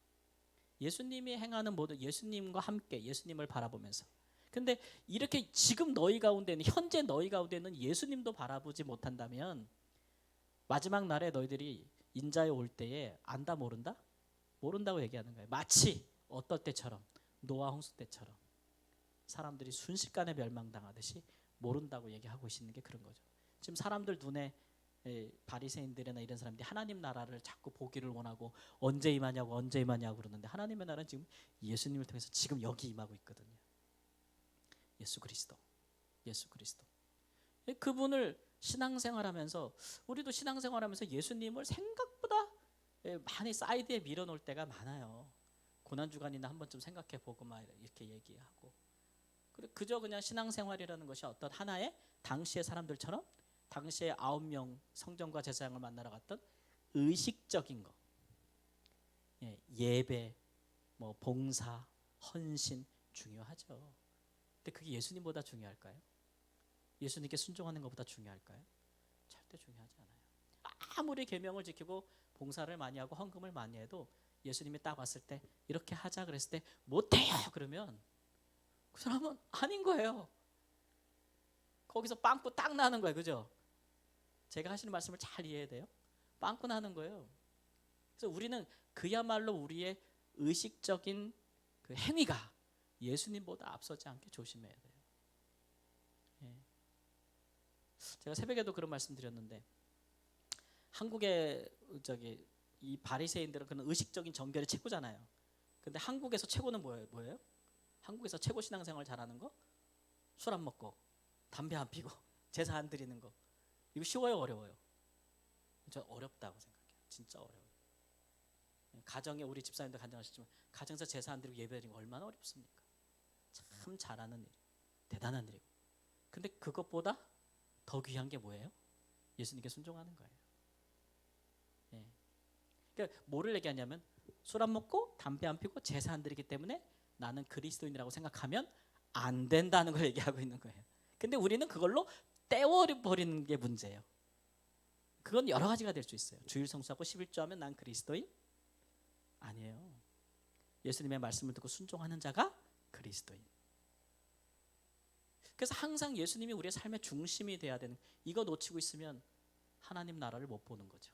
예수님이 행하는 모든 예수님과 함께 예수님을 바라보면서 근데 이렇게 지금 너희 가운데는 현재 너희 가운데는 예수님도 바라보지 못한다면 마지막 날에 너희들이 인자에 올 때에 안다 모른다? 모른다고 얘기하는 거예요. 마치 어떨 때처럼 노아 홍수 때처럼 사람들이 순식간에 멸망당하듯이 모른다고 얘기하고 있는 게 그런 거죠. 지금 사람들 눈에 바리새인들이나 이런 사람들이 하나님 나라를 자꾸 보기를 원하고 언제 임하냐고 그러는데 하나님의 나라는 지금 예수님을 통해서 지금 여기 임하고 있거든요. 예수 그리스도. 그분을 신앙생활하면서 우리도 신앙생활하면서 예수님을 생각보다 많이 사이드에 밀어놓을 때가 많아요. 고난주간이나 한 번쯤 생각해보고 막 이렇게 얘기하고 그저 그냥 신앙생활이라는 것이 어떤 하나의 당시의 사람들처럼 당시에 9명 성전과 제사장을 만나러 갔던 의식적인 거 예배, 뭐 봉사, 헌신 중요하죠. 근데 그게 예수님보다 중요할까요? 예수님께 순종하는 것보다 중요할까요? 절대 중요하지 않아요. 아무리 계명을 지키고 봉사를 많이 하고 헌금을 많이 해도 예수님이 딱 왔을 때 이렇게 하자 그랬을 때 못해요 그러면 그 사람은 아닌 거예요. 거기서 빵꾸 딱 나는 거예요. 그죠? 제가 하시는 말씀을 잘 이해해야 돼요. 빵꾸 나는 거예요. 그래서 우리는 그야말로 우리의 의식적인 그 행위가 예수님보다 앞서지 않게 조심해야 돼요. 예. 제가 새벽에도 그런 말씀 드렸는데 한국의 이 바리새인들은 그런 의식적인 정결이 최고잖아요. 근데 한국에서 최고는 뭐예요? 한국에서 최고 신앙생활 잘하는 거? 술 안 먹고 담배 안 피고 제사 안 드리는 거. 이거 쉬워요, 어려워요? 저 어렵다고 생각해요. 진짜 어려워요. 가정에 우리 집사님도 간증하셨지만 가정에서 제사 안 드리고 예배드리는 거 얼마나 어렵습니까? 참 잘하는 일, 대단한 일이고. 근데 그것보다 더 귀한 게 뭐예요? 예수님께 순종하는 거예요. 그러니까 뭐를 얘기하냐면 술 안 먹고 담배 안 피고 제사 안 드리기 때문에 나는 그리스도인이라고 생각하면 안 된다는 걸 얘기하고 있는 거예요. 근데 우리는 그걸로 떼워버리는 게 문제예요. 그건 여러 가지가 될 수 있어요. 주일 성수하고 11조 하면 난 그리스도인? 아니에요. 예수님의 말씀을 듣고 순종하는 자가 그리스도인. 그래서 항상 예수님이 우리의 삶의 중심이 돼야 되는, 이거 놓치고 있으면 하나님 나라를 못 보는 거죠.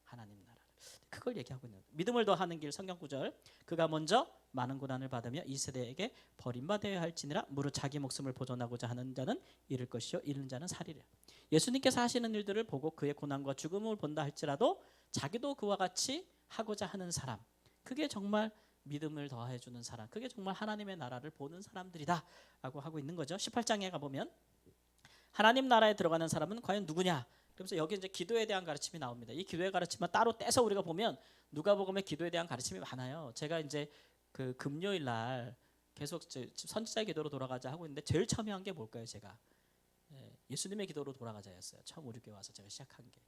하나님 나라를. 그걸 얘기하고 있는 거예요. 믿음을 더하는 길 성경 구절. 그가 먼저 많은 고난을 받으며 이 세대에게 버림받아야 할지니라. 무릇 자기 목숨을 보존하고자 하는 자는 잃을 것이요 잃는 자는 살리라. 예수님께서 하시는 일들을 보고 그의 고난과 죽음을 본다 할지라도 자기도 그와 같이 하고자 하는 사람, 그게 정말 믿음을 더해 주는 사람, 그게 정말 하나님의 나라를 보는 사람들이다 라고 하고 있는 거죠. 18장에 가보면 하나님 나라에 들어가는 사람은 과연 누구냐? 그러면서 여기 이제 기도에 대한 가르침이 나옵니다. 이 기도의 가르침만 따로 떼서 우리가 보면 누가복음에 기도에 대한 가르침이 많아요. 제가 이제 그 금요일 날 계속 선지자의 기도로 돌아가자 하고 있는데 제일 처음에 한 게 뭘까요? 제가 예수님의 기도로 돌아가자였어요. 처음 우리 교회 와서 제가 시작한 게.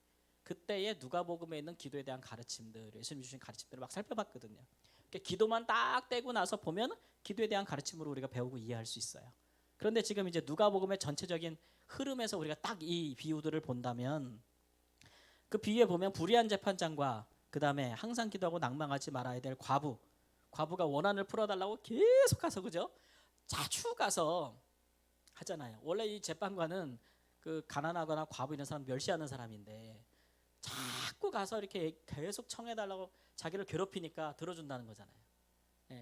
그때에 누가복음에 있는 기도에 대한 가르침들, 예수님 주신 가르침들을 막 살펴봤거든요. 그러니까 기도만 딱 떼고 나서 보면 기도에 대한 가르침으로 우리가 배우고 이해할 수 있어요. 그런데 지금 이제 누가복음의 전체적인 흐름에서 우리가 딱 이 비유들을 본다면, 그 비유에 보면 불의한 재판장과 그 다음에 항상 기도하고 낭망하지 말아야 될 과부가 원한을 풀어달라고 계속 가서, 그죠? 자주 가서 하잖아요. 원래 이 재판관은 그 가난하거나 과부 이런 사람 멸시하는 사람인데 자꾸 가서 이렇게 계속 청해달라고 자기를 괴롭히니까 들어준다는 거잖아요.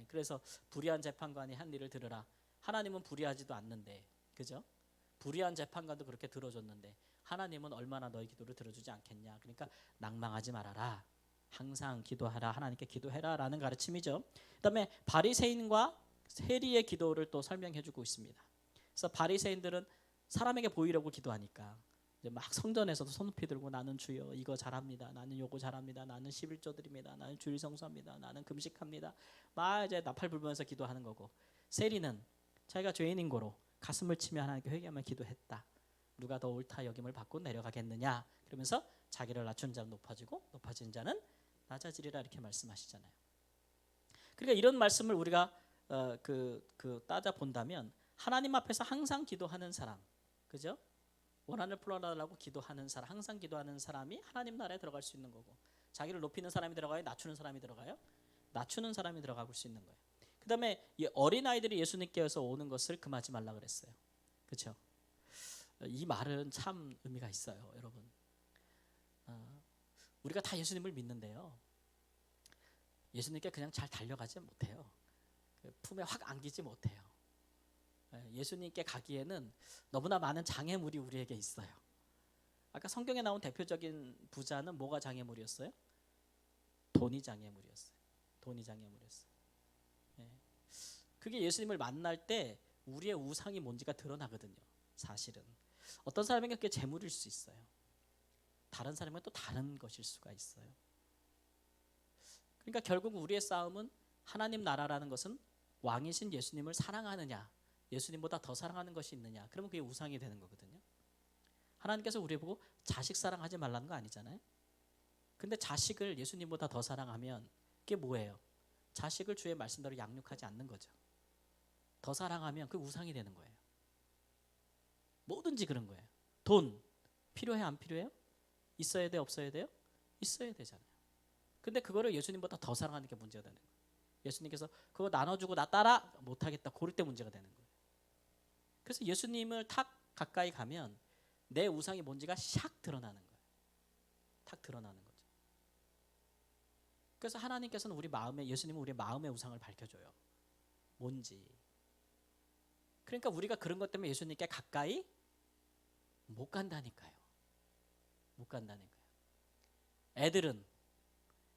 그래서 불의한 재판관이 한 일을 들으라. 하나님은 불의하지도 않는데, 그죠? 불의한 재판관도 그렇게 들어줬는데 하나님은 얼마나 너희 기도를 들어주지 않겠냐. 그러니까 낭망하지 말아라. 항상 기도하라. 하나님께 기도해라 라는 가르침이죠. 그다음에 바리새인과 세리의 기도를 또 설명해주고 있습니다. 그래서 바리새인들은 사람에게 보이려고 기도하니까 이제 막 성전에서도 손 높이 들고 나는 주여 이거 잘합니다. 나는 요거 잘합니다. 나는 11조 드립니다. 나는 주일 성수합니다. 나는 금식합니다. 막 이제 나팔 불면서 기도하는 거고, 세리는 자기가 죄인인 거로 가슴을 치며 하나님께 회개하며 기도했다. 누가 더 옳다 여김을 받고 내려가겠느냐. 그러면서 자기를 낮춘 자는 높아지고 높아진 자는 낮아지리라 이렇게 말씀하시잖아요. 그러니까 이런 말씀을 우리가 따져 본다면 하나님 앞에서 항상 기도하는 사람, 그죠? 원한을 풀어달라고 기도하는 사람, 항상 기도하는 사람이 하나님 나라에 들어갈 수 있는 거고, 자기를 높이는 사람이 들어가요? 낮추는 사람이 들어가요? 낮추는 사람이 들어갈 수 있는 거예요. 그 다음에 어린아이들이 예수님께서 오는 것을 금하지 말라 그랬어요. 그렇죠? 이 말은 참 의미가 있어요, 여러분. 우리가 다 예수님을 믿는데요, 예수님께 그냥 잘 달려가지 못해요. 품에 확 안기지 못해요. 예수님께 가기에는 너무나 많은 장애물이 우리에게 있어요. 아까 성경에 나온 대표적인 부자는 뭐가 장애물이었어요? 돈이 장애물이었어요. 돈이 장애물이었어요. 그게 예수님을 만날 때 우리의 우상이 뭔지가 드러나거든요. 사실은 어떤 사람에게 그게 재물일 수 있어요. 다른 사람은 또 다른 것일 수가 있어요. 그러니까 결국 우리의 싸움은 하나님 나라라는 것은 왕이신 예수님을 사랑하느냐, 예수님보다 더 사랑하는 것이 있느냐, 그러면 그게 우상이 되는 거거든요. 하나님께서 우리 보고 자식 사랑하지 말라는 거 아니잖아요. 근데 자식을 예수님보다 더 사랑하면 그게 뭐예요? 자식을 주의 말씀대로 양육하지 않는 거죠. 더 사랑하면 그 우상이 되는 거예요. 뭐든지 그런 거예요. 돈 필요해 안 필요해요? 있어야 돼 없어야 돼요? 있어야 되잖아요. 근데 그거를 예수님보다 더 사랑하는 게 문제가 되는 거예요. 예수님께서 그거 나눠주고 나 따라 못하겠다, 그럴 때 문제가 되는 거예요. 그래서 예수님을 탁 가까이 가면 내 우상이 뭔지가 샥 드러나는 거예요. 탁 드러나는 거죠. 그래서 하나님께서는 우리 마음에, 예수님은 우리 마음의 우상을 밝혀줘요. 뭔지. 그러니까 우리가 그런 것 때문에 예수님께 가까이 못 간다니까요. 못 간다니까요. 애들은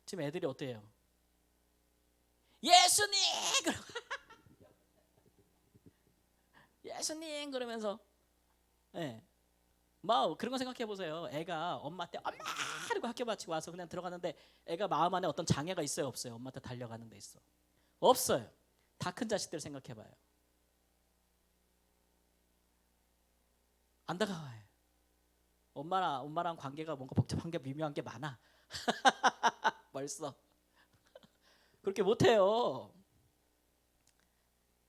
지금 애들이 어때요? 예수님! 예수님! 그러면서 막 그런 거 생각해 보세요. 애가 엄마한테 엄마! 이러고 학교 마치고 와서 그냥 들어가는데 애가 마음 안에 어떤 장애가 있어요 없어요? 엄마한테 달려가는 데 있어? 없어요. 다 큰 자식들 생각해 봐요. 안 다가와요. 엄마랑 관계가 뭔가 복잡한 게 미묘한 게 많아. 벌써 그렇게 못해요.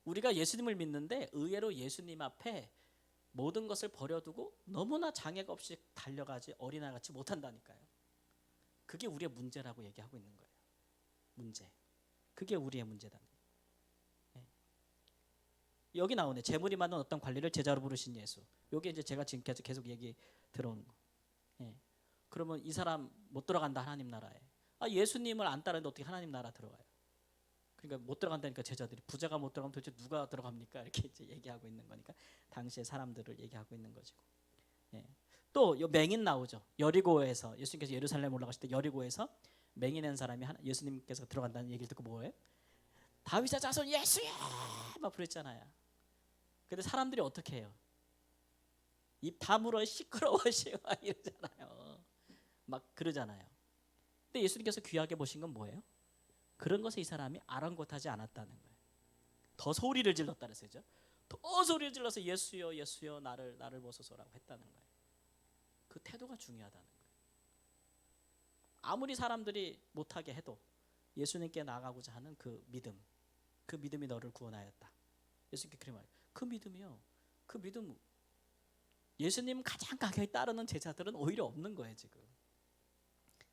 우리가 예수님을 믿는데 의외로 예수님 앞에 모든 것을 버려두고 너무나 장애가 없이 달려가지 어린아이같이 못한다니까요. 그게 우리의 문제라고 얘기하고 있는 거예요. 문제. 그게 우리의 문제다. 네. 여기 나오네. 재물이 많은 어떤 관리를 제자로 부르신 예수. 이게 이제 제가 지금 계속 얘기 들어오는 거. 네. 그러면 이 사람 못 들어간다 하나님 나라에. 예수님을 안 따르는데 어떻게 하나님 나라 들어가요? 그러니까 못 들어간다니까 제자들이 부자가 못 들어가면 도대체 누가 들어갑니까? 이렇게 이제 얘기하고 있는 거니까 당시의 사람들을 얘기하고 있는 것이고. 예. 또 맹인 나오죠. 여리고에서 예수님께서 예루살렘 올라가실 때 여리고에서 맹인한 사람이 예수님께서 들어간다는 얘기를 듣고 뭐예요? 다윗의 자손 예수야! 막 그랬잖아요. 근데 사람들이 어떻게 해요? 입 다물어 시끄러워시오 이러잖아요. 막 그러잖아요. 근데 예수님께서 귀하게 보신 건 뭐예요? 그런 것에 이 사람이 아랑곳하지 않았다는 거예요. 더 소리를 질렀다 그랬어요. 더 소리를 질러서 예수여 예수여 나를 보소서라고 했다는 거예요. 그 태도가 중요하다는 거예요. 아무리 사람들이 못하게 해도 예수님께 나아가고자 하는 그 믿음이 너를 구원하였다. 예수님께 그런 말이에요. 그 믿음이요. 그 믿음 예수님 가장 가까이 따르는 제자들은 오히려 없는 거예요. 지금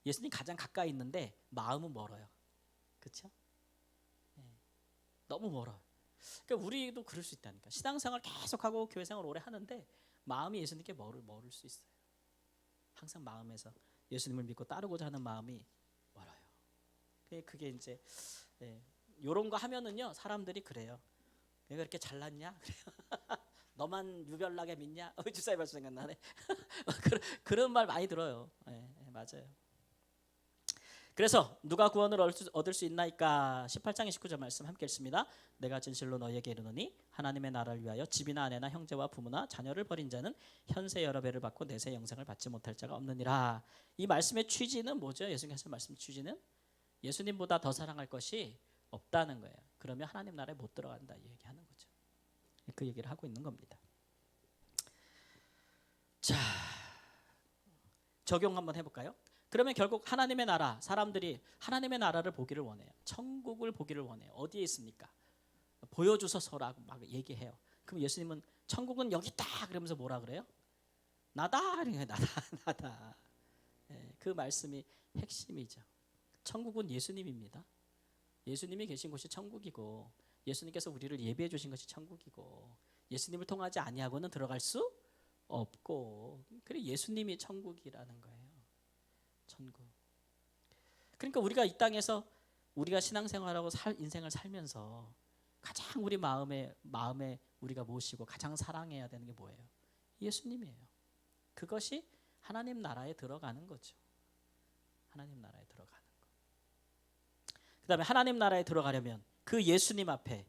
예수님 가장 가까이 있는데 마음은 멀어요. 그렇죠? 네. 너무 멀어요. 그러니까 우리도 그럴 수 있다니까. 신앙생활 계속하고 교회생활 오래 하는데 마음이 예수님께 멀을 수 있어요. 항상 마음에서 예수님을 믿고 따르고자 하는 마음이 멀어요. 그게 이제 이런 거 하면은요 사람들이 그래요. 내가 이렇게 잘났냐? 그래요. 너만 유별나게 믿냐? 주사위 말씀 생각나네. 그런 말 많이 들어요. 맞아요. 그래서 누가 구원을 얻을 수 있나이까 18장 29절 말씀 함께 읽습니다. 내가 진실로 너희에게 이르노니 하나님의 나라를 위하여 집이나 아내나 형제와 부모나 자녀를 버린 자는 현세 여러 배를 받고 내세 영생을 받지 못할 자가 없느니라. 이 말씀의 취지는 뭐죠? 예수님께서 말씀 취지는 예수님보다 더 사랑할 것이 없다는 거예요. 그러면 하나님 나라에 못 들어간다 이 얘기하는 거죠. 그 얘기를 하고 있는 겁니다. 자, 적용 한번 해볼까요? 그러면 결국 하나님의 나라, 사람들이 하나님의 나라를 보기를 원해요. 천국을 보기를 원해요. 어디에 있습니까? 보여주소서라고 막 얘기해요. 그럼 예수님은 천국은 여기 있다 그러면서 뭐라 그래요? 나다, 나다. 그 말씀이 핵심이죠. 천국은 예수님입니다. 예수님이 계신 곳이 천국이고 예수님께서 우리를 예비해 주신 것이 천국이고 예수님을 통하지 아니하고는 들어갈 수 없고 그래 예수님이 천국이라는 거예요. 천국. 그러니까 우리가 이 땅에서 우리가 신앙생활하고 인생을 살면서 가장 우리 마음에 우리가 모시고 가장 사랑해야 되는 게 뭐예요? 예수님이에요. 그것이 하나님 나라에 들어가는 거죠. 하나님 나라에 들어가는 거. 그다음에 하나님 나라에 들어가려면 그 예수님 앞에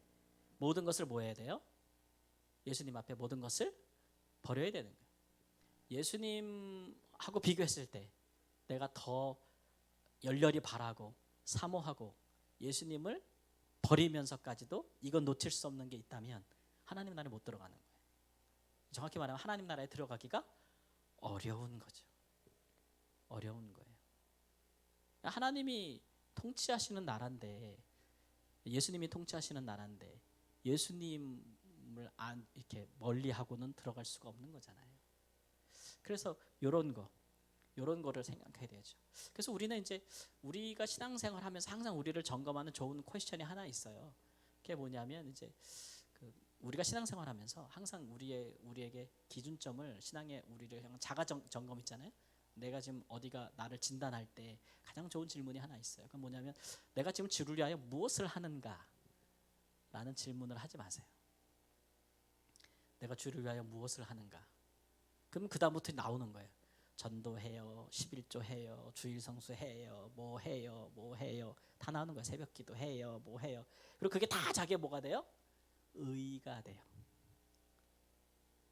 모든 것을 뭐 해야 돼요? 예수님 앞에 모든 것을 버려야 되는 거예요. 예수님하고 비교했을 때 내가 더 열렬히 바라고 사모하고 예수님을 버리면서까지도 이건 놓칠 수 없는 게 있다면 하나님 나라에 못 들어가는 거예요. 정확히 말하면 하나님 나라에 들어가기가 어려운 거죠. 어려운 거예요. 하나님이 통치하시는 나라인데 예수님이 통치하시는 나라인데 예수님을 이렇게 멀리하고는 들어갈 수가 없는 거잖아요. 그래서 이런 거를 생각해야 되죠. 그래서 우리는 이제 우리가 신앙생활하면서 항상 우리를 점검하는 좋은 퀘스천이 하나 있어요. 그게 뭐냐면 이제 우리가 신앙생활하면서 항상 우리에게 기준점을 신앙의 우리를 향한 자가 점검 있잖아요. 내가 지금 어디가 나를 진단할 때 가장 좋은 질문이 하나 있어요. 그건 뭐냐면 내가 지금 주를 위하여 무엇을 하는가? 라는 질문을 하지 마세요. 내가 주를 위하여 무엇을 하는가? 그럼 그 다음부터 나오는 거예요. 전도해요, 11조 해요, 주일 성수 해요, 뭐 해요 다 나오는 거예요. 새벽기도 해요, 뭐 해요. 그리고 그게 다 자기의 뭐가 돼요? 의가 돼요.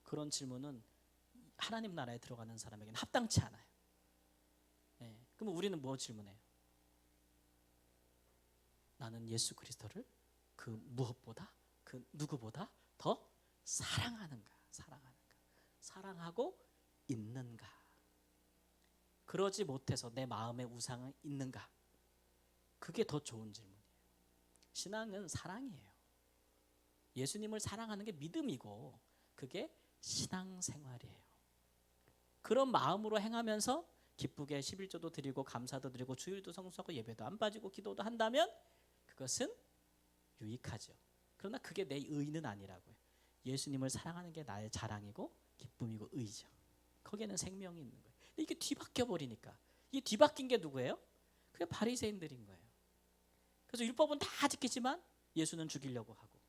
그런 질문은 하나님 나라에 들어가는 사람에게는 합당치 않아요. 그럼 우리는 뭐 질문해요? 나는 예수 그리스도를 그 무엇보다 그 누구보다 더 사랑하는가? 사랑하고 있는가? 그러지 못해서 내 마음에 우상은 있는가? 그게 더 좋은 질문이에요. 신앙은 사랑이에요. 예수님을 사랑하는 게 믿음이고 그게 신앙생활이에요. 그런 마음으로 행하면서 기쁘게 11조도 드리고 감사도 드리고 주일도 성수하고 예배도 안 빠지고 기도도 한다면 그것은 유익하죠. 그러나 그게 내 의는 아니라고요. 예수님을 사랑하는 게 나의 자랑이고 기쁨이고 의죠. 거기에는 생명이 있는 거예요. 이게 뒤바뀌어 버리니까 이 뒤바뀐 게 누구예요? 그게 바리새인들인 거예요. 그래서 율법은 다 지키지만 예수는 죽이려고 하고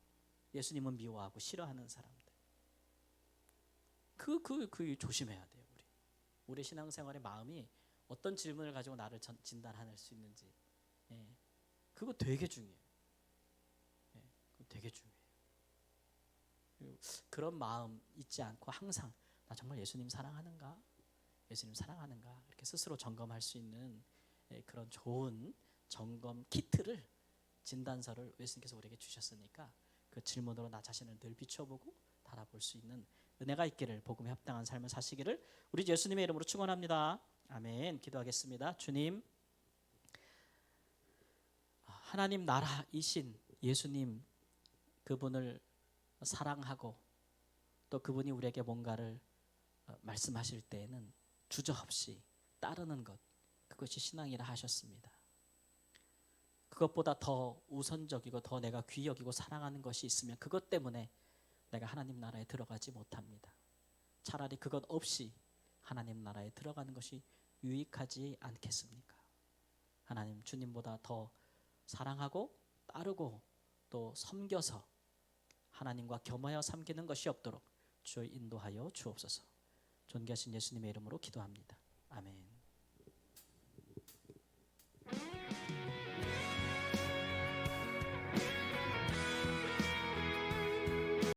예수님은 미워하고 싫어하는 사람들. 그 조심해야 돼요. 우리 신앙생활의 마음이 어떤 질문을 가지고 나를 진단할 수 있는지. 예, 그거 되게 중요해요. 예, 그거 되게 중요해요. 그런 마음 잊지 않고 항상 나 정말 예수님 사랑하는가? 예수님 사랑하는가? 이렇게 스스로 점검할 수 있는 그런 좋은 점검 키트를 진단서를 예수님께서 우리에게 주셨으니까 그 질문으로 나 자신을 늘 비춰보고 달아볼 수 있는 은혜가 있기를 복음에 합당한 삶을 사시기를 우리 예수님의 이름으로 축원합니다. 아멘. 기도하겠습니다. 주님, 하나님 나라이신 예수님 그분을 사랑하고 또 그분이 우리에게 뭔가를 말씀하실 때에는 주저없이 따르는 것, 그것이 신앙이라 하셨습니다. 그것보다 더 우선적이고 더 내가 귀히 여기고 사랑하는 것이 있으면 그것 때문에 내가 하나님 나라에 들어가지 못합니다. 차라리 그것 없이 하나님 나라에 들어가는 것이 유익하지 않겠습니까? 하나님, 주님보다 더 사랑하고 따르고 또 섬겨서 하나님과 겸하여 섬기는 것이 없도록 주여 인도하여 주옵소서. 존귀하신 예수님의 이름으로 기도합니다. 아멘.